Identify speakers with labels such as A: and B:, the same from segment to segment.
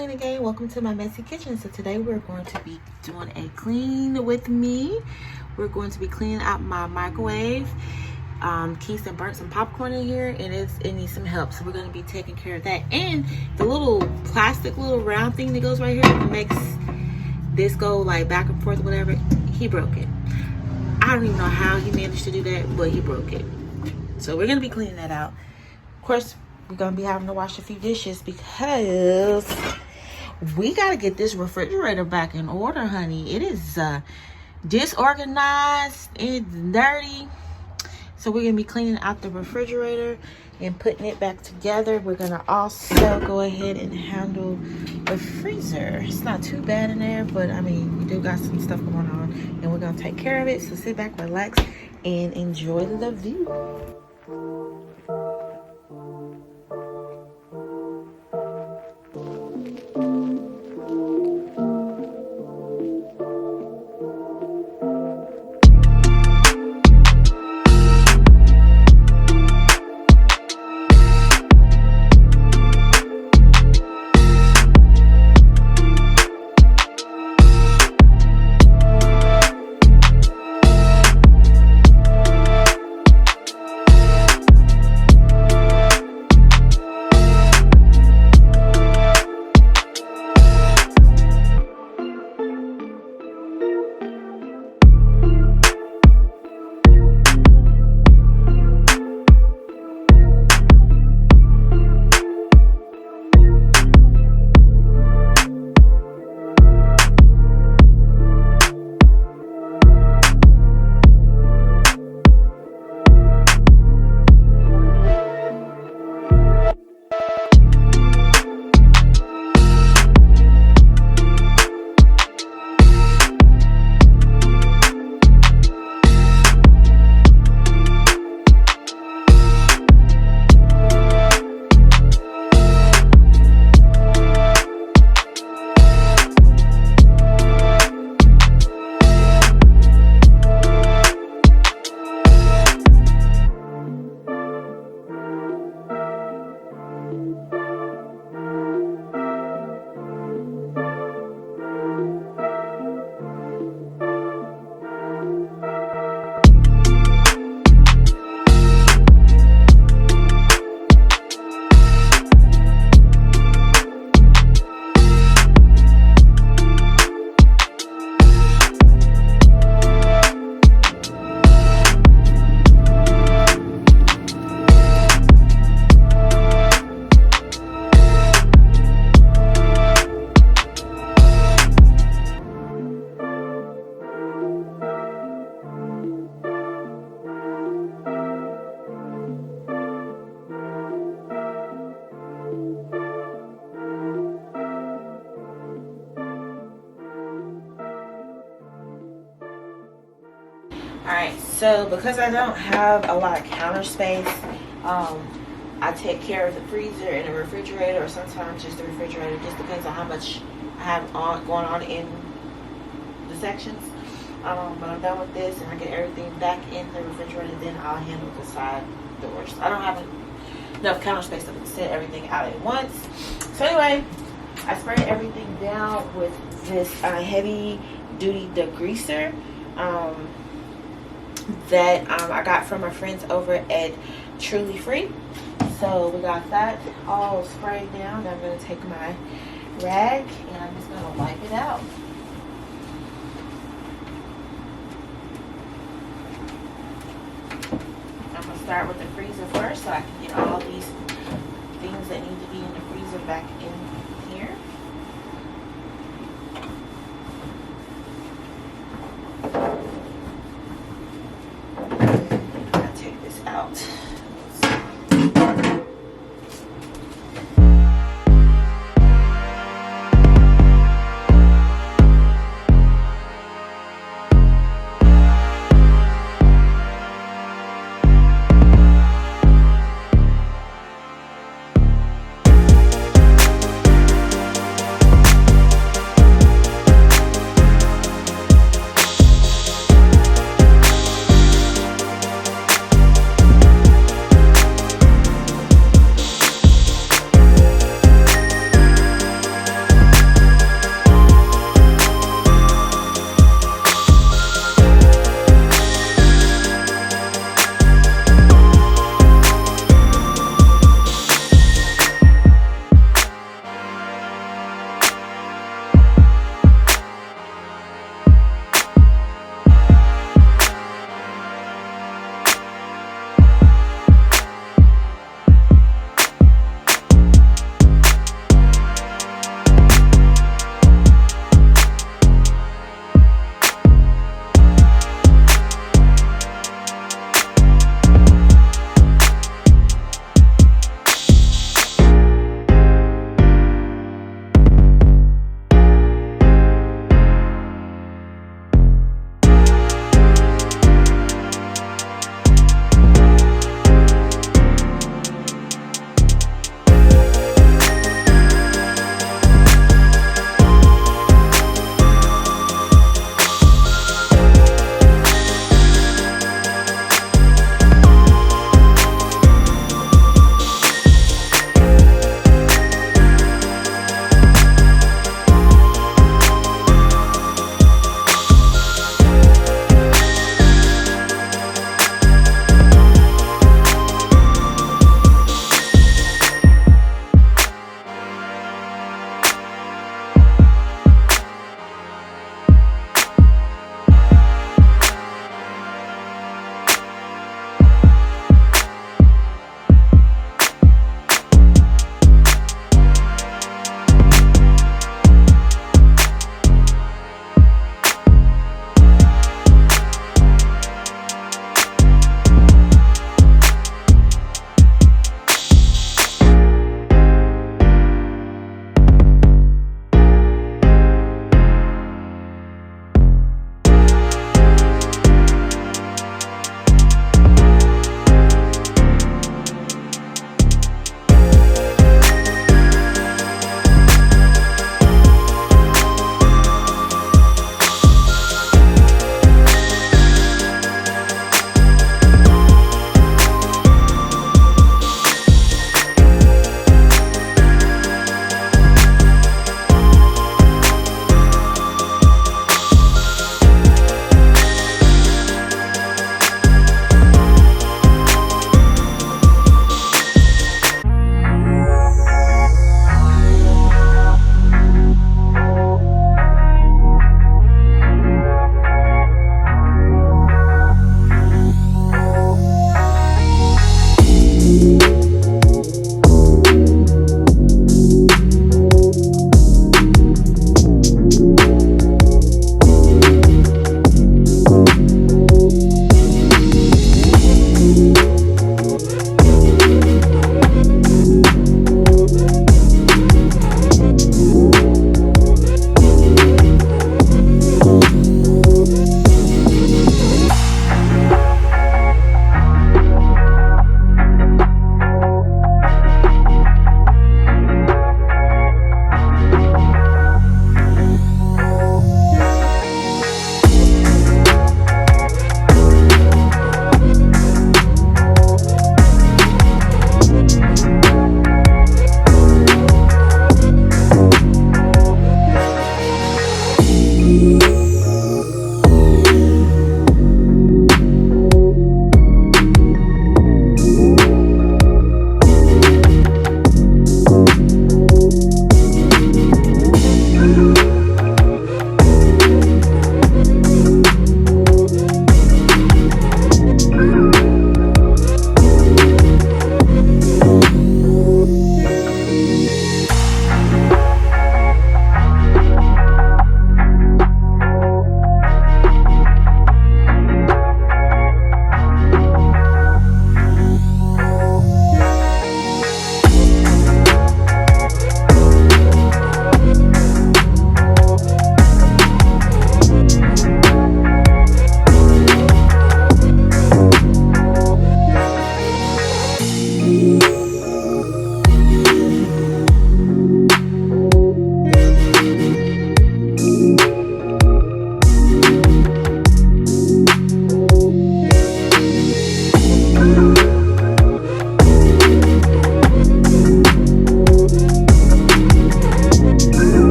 A: Lena again. Welcome to my messy kitchen. So today we're going to be doing a clean with me. We're going to be cleaning out my microwave. Keith burnt some popcorn in here and it needs some help. So we're going to be taking care of that. And the little plastic little round thing that goes right here that makes this go like back and forth or whatever, he broke it. I don't even know how he managed to do that, but he broke it. So we're going to be cleaning that out. Of course, we're going to be having to wash a few dishes because we got to get this refrigerator back in order, honey. It is disorganized. It's dirty. So we're going to be cleaning out the refrigerator and putting it back together. We're going to also go ahead and handle the freezer. It's not too bad in there, but I mean, we do got some stuff going on and we're going to take care of it. So sit back, relax, and enjoy the view. Alright, so because I don't have a lot of counter space, I take care of the freezer and the refrigerator, or sometimes just the refrigerator. It just depends on how much I have going on in the sections. When I'm done with this and I get everything back in the refrigerator, then I'll handle the side doors. I don't have enough counter space to set everything out at once. So anyway, I sprayed everything down with this heavy duty degreaser that I got from my friends over at Truly Free. So we got that all sprayed down. I'm going to take my rag and I'm just going to wipe it out. I'm going to start with the freezer first so I can get all these things that need to be in the freezer back in here. Out.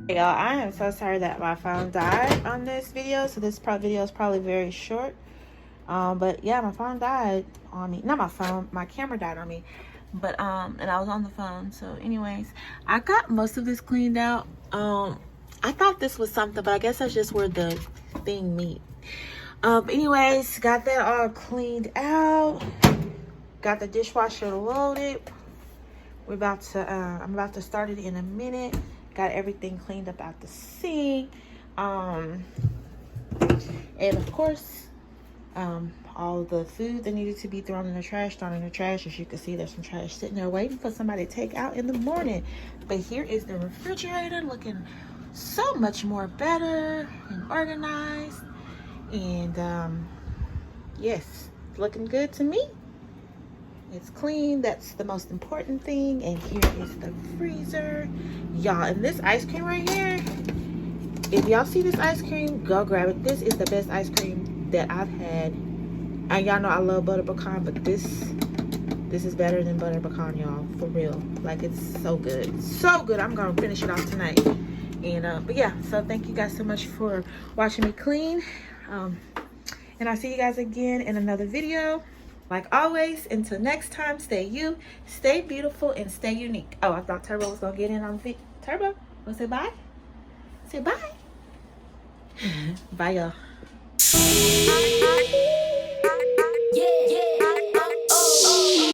A: Y'all, I am so sorry that my phone died on this video, so this video is probably very short. But yeah, my phone died on me. Not my phone, my camera died on me. But and I was on the phone. So anyways, I got most of this cleaned out. I thought this was something, but I guess that's just where the thing meet. Anyways, got that all cleaned out. Got the dishwasher loaded. We're about to I'm about to start it in a minute. Got everything cleaned up out the sink. And of course, all the food that needed to be thrown in the trash, thrown in the trash. As you can see, there's some trash sitting there waiting for somebody to take out in the morning. But here is the refrigerator, looking so much more better and organized. And yes, looking good to me. It's clean. That's the most important thing. And here is the freezer, y'all. And this ice cream right here, if y'all see this ice cream, go grab it. This is the best ice cream that I've had. And y'all know I love butter pecan, but this is better than butter pecan, y'all, for real. Like, it's so good, so good. I'm gonna finish it off tonight. And but yeah, so thank you guys so much for watching me clean. And I'll see you guys again in another video. Like always, until next time, stay you, stay beautiful, and stay unique. Oh, I thought Turbo was gonna get in on the video. Turbo, wanna say bye? Say bye. Bye, y'all.